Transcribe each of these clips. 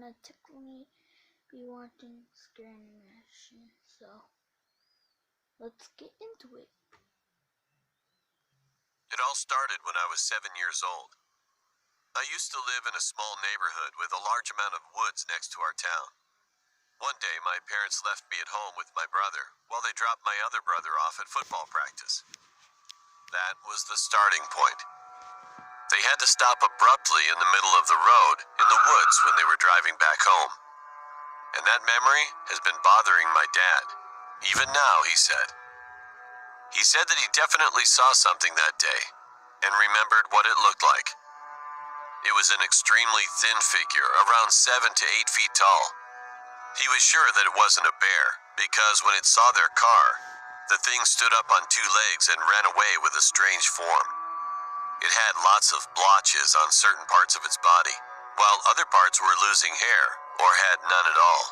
gonna technically be watching scary animation, so let's get into it. It all started when I was 7 years old. I used to live in a small neighborhood with a large amount of woods next to our town. One day, my parents left me at home with my brother while they dropped my other brother off at football practice. That was the starting point. They had to stop abruptly in the middle of the road in the woods when they were driving back home. And that memory has been bothering my dad. Even now, he said. He said that he definitely saw something that day and remembered what it looked like. It was an extremely thin figure, around 7 to 8 feet tall. He was sure that it wasn't a bear because when it saw their car, the thing stood up on 2 legs and ran away with a strange form. It had lots of blotches on certain parts of its body, while other parts were losing hair or had none at all.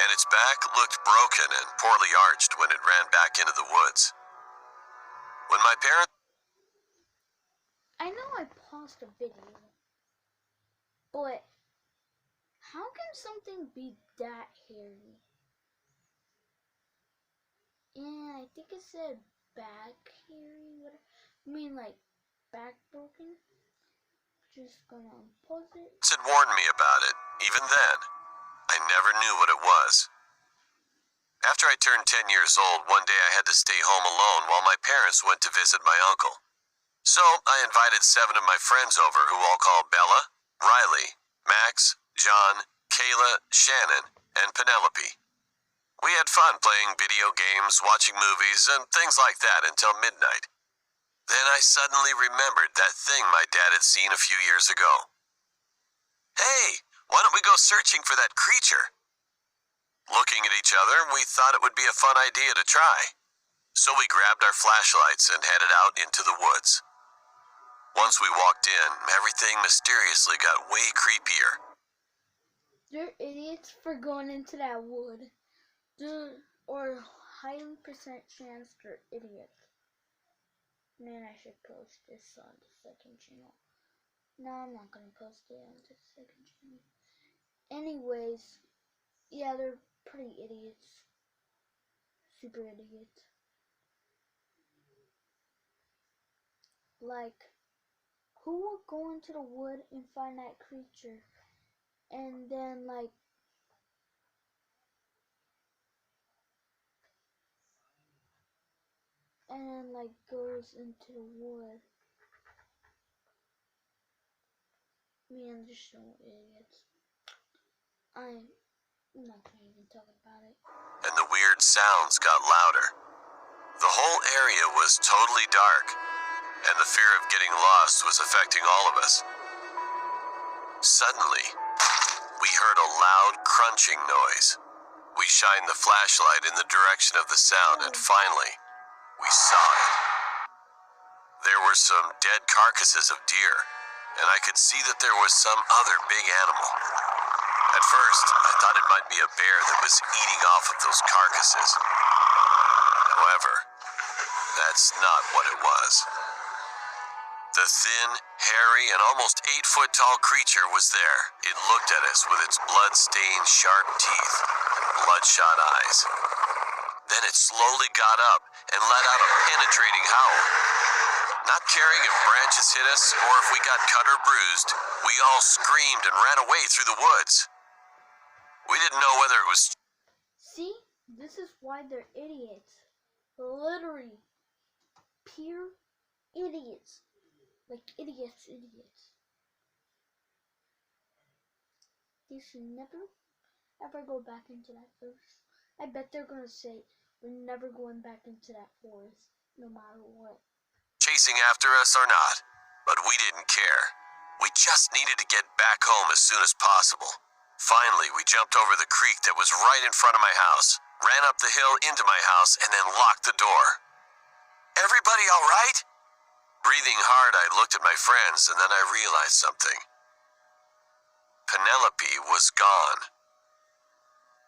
And its back looked broken and poorly arched when it ran back into the woods. When my parents... I know I paused the video, but how can something be that hairy? And I think it said back hairy. What? I mean, like back broken. Just gonna pause it. had warned me about it. Even then, I never knew what it was. After I turned 10 years old, one day I had to stay home alone while my parents went to visit my uncle. So I invited 7 of my friends over who all called Bella, Riley, Max, John, Kayla, Shannon, and Penelope. We had fun playing video games, watching movies, and things like that until midnight. Then I suddenly remembered that thing my dad had seen a few years ago. Hey, why don't we go searching for that creature? Looking at each other, we thought it would be a fun idea to try. So we grabbed our flashlights and headed out into the woods. Once we walked in, everything mysteriously got way creepier. They're idiots for going into that wood. Or highly percent chance they're idiots. Man, I should post this on the second channel. No, I'm not gonna post it on the second channel. Anyways, yeah, they're pretty idiots. Super idiots. Like, who would go into the wood and find that creature and then like goes into the wood? Man, they're so idiots. I'm not gonna even talk about it. And the weird sounds got louder. The whole area was totally dark, and the fear of getting lost was affecting all of us. Suddenly, we heard a loud crunching noise. We shined the flashlight in the direction of the sound, and finally, we saw it. There were some dead carcasses of deer, and I could see that there was some other big animal. At first, I thought it might be a bear that was eating off of those carcasses. However, that's not what it was. The thin, hairy, and almost 8-foot tall creature was there. It looked at us with its blood-stained, sharp teeth and bloodshot eyes. Then it slowly got up and let out a penetrating howl. Not caring if branches hit us or if we got cut or bruised, we all screamed and ran away through the woods. We didn't know whether it was... See? This is why they're idiots. Literally. Pure idiots. Like idiots. They should never, ever go back into that forest. I bet they're gonna say, we're never going back into that forest, no matter what. Chasing after us or not, but we didn't care. We just needed to get back home as soon as possible. Finally, we jumped over the creek that was right in front of my house, ran up the hill into my house, and then locked the door. Everybody all right? Breathing hard, I looked at my friends, and then I realized something. Penelope was gone.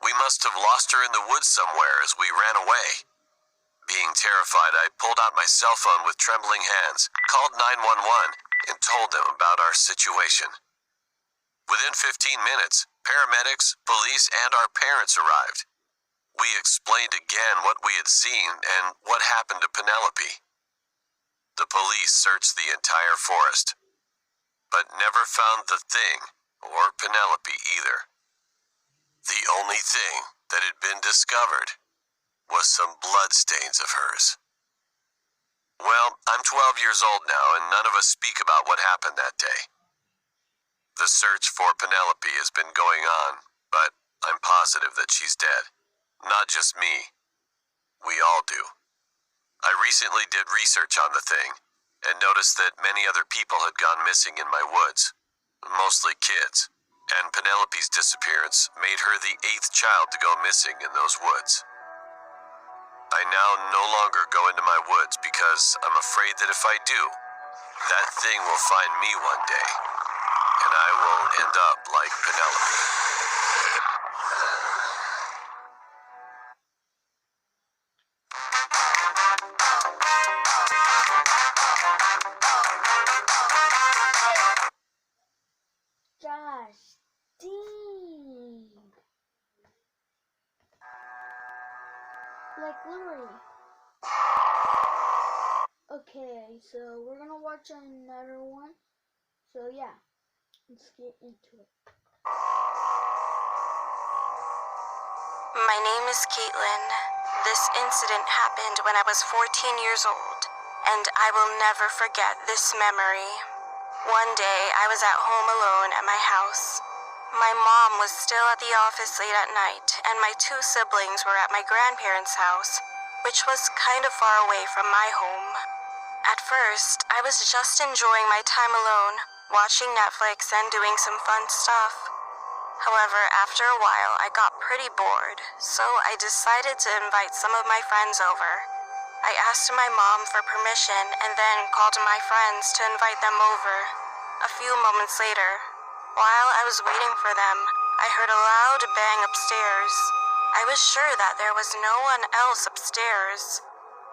We must have lost her in the woods somewhere as we ran away. Being terrified, I pulled out my cell phone with trembling hands, called 911, and told them about our situation. Within 15 minutes, Paramedics, police, and our parents arrived. We explained again what we had seen and what happened to Penelope. The police searched the entire forest, but never found the thing or Penelope either. The only thing that had been discovered was some bloodstains of hers. Well, I'm 12 years old now, and none of us speak about what happened that day. The search for Penelope has been going on, but I'm positive that she's dead. Not just me. We all do. I recently did research on the thing, and noticed that many other people had gone missing in my woods, mostly kids, and Penelope's disappearance made her the 8th child to go missing in those woods. I now no longer go into my woods because I'm afraid that if I do, that thing will find me one day, and I will end up like Penelope. Gosh, dang. Like, literally. Okay, so we're gonna watch another one. So, yeah, let's get into it. My name is Caitlin. This incident happened when I was 14 years old, and I will never forget this memory. One day, I was at home alone at my house. My mom was still at the office late at night, and my 2 siblings were at my grandparents' house, which was kind of far away from my home. At first, I was just enjoying my time alone, watching Netflix and doing some fun stuff. However, after a while, I got pretty bored, so I decided to invite some of my friends over. I asked my mom for permission and then called my friends to invite them over. A few moments later, while I was waiting for them, I heard a loud bang upstairs. I was sure that there was no one else upstairs.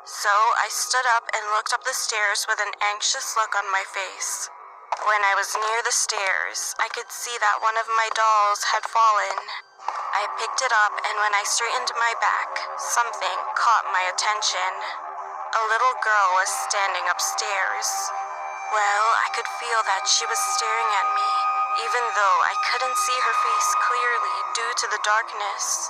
So I stood up and looked up the stairs with an anxious look on my face. When I was near the stairs, I could see that one of my dolls had fallen. I picked it up, and when I straightened my back, something caught my attention. A little girl was standing upstairs. Well, I could feel that she was staring at me, even though I couldn't see her face clearly due to the darkness.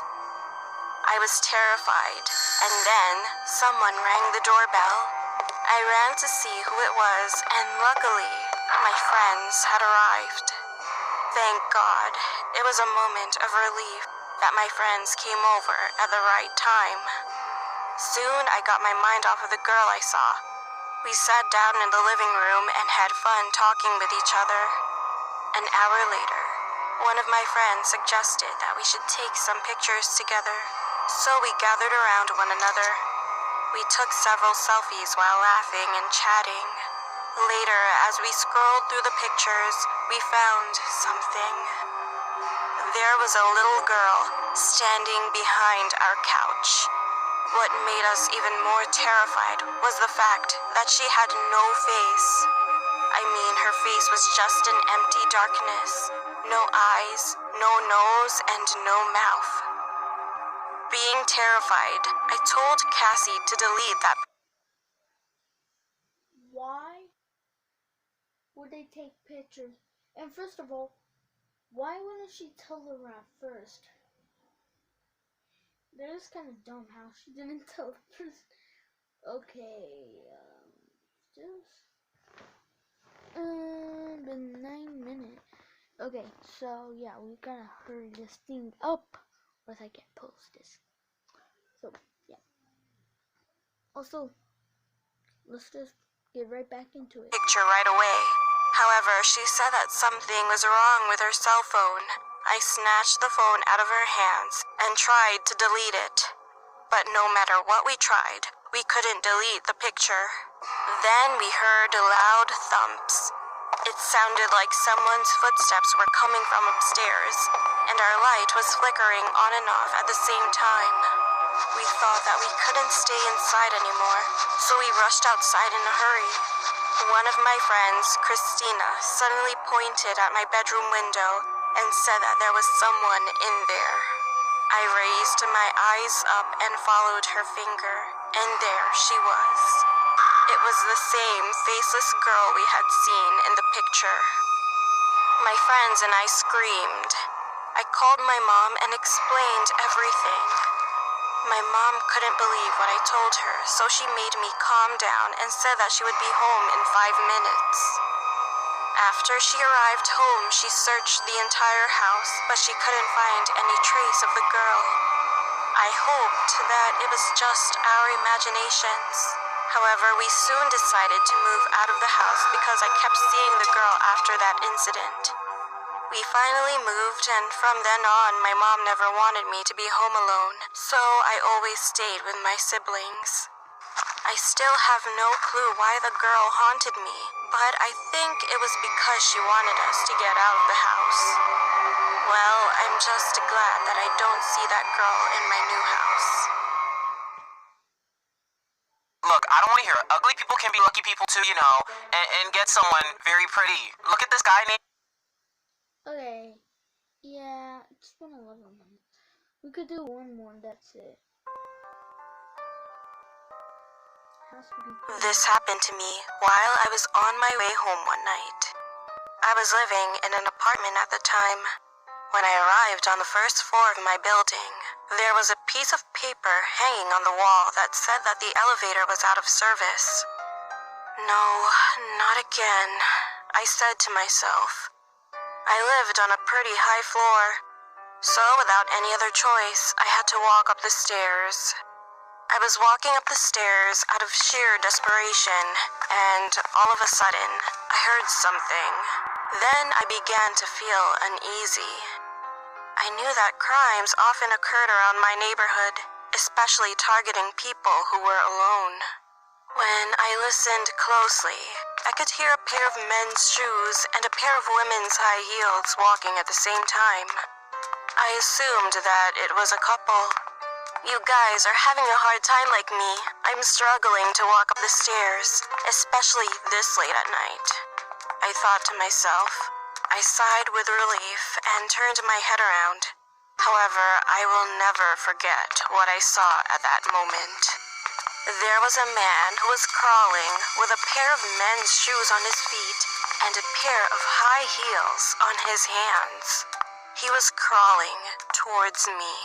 I was terrified, and then someone rang the doorbell. I ran to see who it was, and luckily, my friends had arrived. Thank God, it was a moment of relief that my friends came over at the right time. Soon I got my mind off of the girl I saw. We sat down in the living room and had fun talking with each other. An hour later, one of my friends suggested that we should take some pictures together, so we gathered around one another. We took several selfies while laughing and chatting. Later, as we scrolled through the pictures, we found something. There was a little girl standing behind our couch. What made us even more terrified was the fact that she had no face. I mean, her face was just an empty darkness. No eyes, no nose, and no mouth. Being terrified, I told Cassie to delete that. Why would they take pictures? And first of all, why wouldn't she tell her at first? That is kind of dumb how she didn't tell her first. Okay, been 9 minutes. Okay, so yeah, we gotta hurry this thing up, or else I can't post this. So yeah. Also, let's just get right back into it. Picture right away. However, she said that something was wrong with her cell phone. I snatched the phone out of her hands and tried to delete it. But no matter what we tried, we couldn't delete the picture. Then we heard loud thumps. It sounded like someone's footsteps were coming from upstairs, and our light was flickering on and off at the same time. We thought that we couldn't stay inside anymore, so we rushed outside in a hurry. One of my friends, Christina, suddenly pointed at my bedroom window and said that there was someone in there. I raised my eyes up and followed her finger, and there she was. It was the same faceless girl we had seen in the picture. My friends and I screamed. I called my mom and explained everything. My mom couldn't believe what I told her, so she made me calm down and said that she would be home in 5 minutes. After she arrived home, she searched the entire house, but she couldn't find any trace of the girl. I hoped that it was just our imaginations. However, we soon decided to move out of the house because I kept seeing the girl after that incident. We finally moved, and from then on, my mom never wanted me to be home alone, so I always stayed with my siblings. I still have no clue why the girl haunted me, but I think it was because she wanted us to get out of the house. Well, I'm just glad that I don't see that girl in my new house. Look, I don't want to hear it. Ugly people can be lucky people too, and get someone very pretty. Look at this guy named... Okay. Yeah, it's been 11 minutes. We could do one more, that's it. This happened to me while I was on my way home one night. I was living in an apartment at the time. When I arrived on the first floor of my building, there was a piece of paper hanging on the wall that said that the elevator was out of service. No, not again, I said to myself. I lived on a pretty high floor, so without any other choice, I had to walk up the stairs. I was walking up the stairs out of sheer desperation, and all of a sudden, I heard something. Then I began to feel uneasy. I knew that crimes often occurred around my neighborhood, especially targeting people who were alone. When I listened closely, I could hear a pair of men's shoes and a pair of women's high heels walking at the same time. I assumed that it was a couple. You guys are having a hard time like me. I'm struggling to walk up the stairs, especially this late at night. I thought to myself. I sighed with relief and turned my head around. However, I will never forget what I saw at that moment. There was a man who was crawling with a pair of men's shoes on his feet and a pair of high heels on his hands. He was crawling towards me.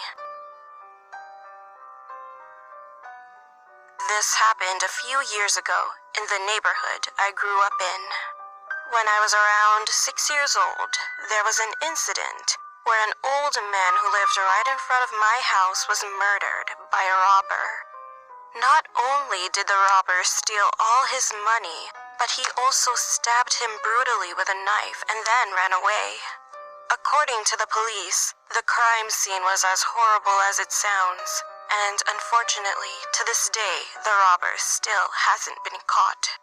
This happened a few years ago in the neighborhood I grew up in. When I was around 6 years old, there was an incident where an old man who lived right in front of my house was murdered by a robber. Not only did the robber steal all his money, but he also stabbed him brutally with a knife and then ran away. According to the police, the crime scene was as horrible as it sounds, and unfortunately, to this day, the robber still hasn't been caught.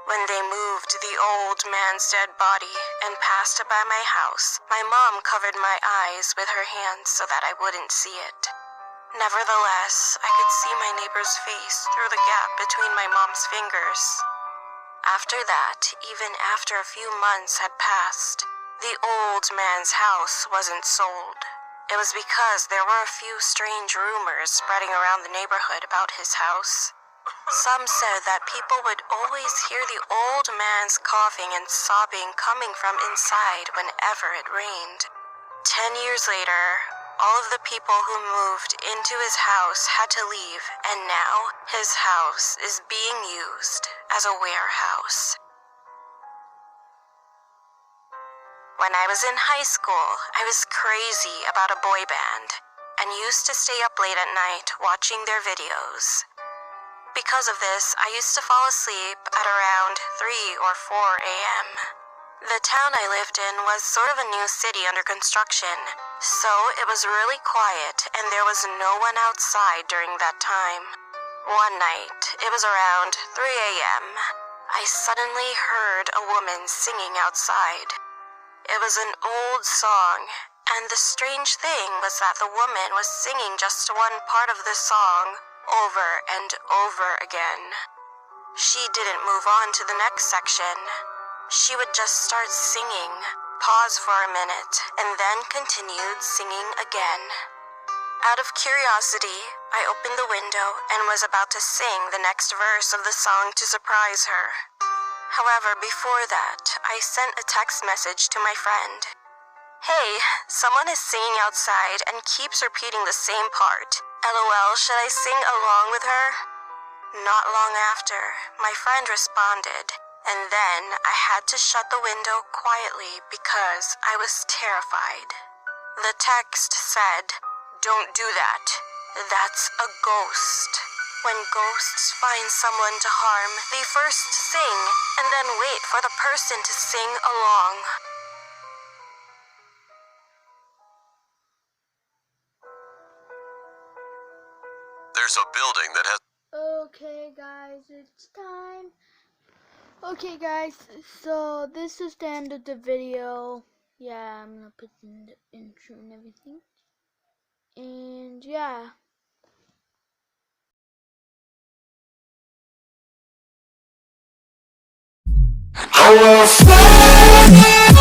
When they moved the old man's dead body and passed by my house, my mom covered my eyes with her hands so that I wouldn't see it. Nevertheless, I could see my neighbor's face through the gap between my mom's fingers. After that, even after a few months had passed, the old man's house wasn't sold. It was because there were a few strange rumors spreading around the neighborhood about his house. Some said that people would always hear the old man's coughing and sobbing coming from inside whenever it rained. 10 years later, all of the people who moved into his house had to leave, and now his house is being used as a warehouse. When I was in high school, I was crazy about a boy band and used to stay up late at night watching their videos. Because of this, I used to fall asleep at around 3 or 4 a.m. The town I lived in was sort of a new city under construction, so it was really quiet and there was no one outside during that time. One night, it was around 3 a.m., I suddenly heard a woman singing outside. It was an old song, and the strange thing was that the woman was singing just one part of the song over and over again. She didn't move on to the next section. She would just start singing paused for a minute, and then continued singing again. Out of curiosity, I opened the window and was about to sing the next verse of the song to surprise her. However, before that, I sent a text message to my friend. Hey, someone is singing outside and keeps repeating the same part. LOL, should I sing along with her? Not long after, my friend responded, and then I had to shut the window quietly because I was terrified. The text said, "Don't do that. That's a ghost. When ghosts find someone to harm, they first sing and then wait for the person to sing along." There's a building that has... Okay, guys, it's time. Okay, guys, so this is the end of the video. Yeah, I'm gonna put in the intro and everything. And yeah. I will fly.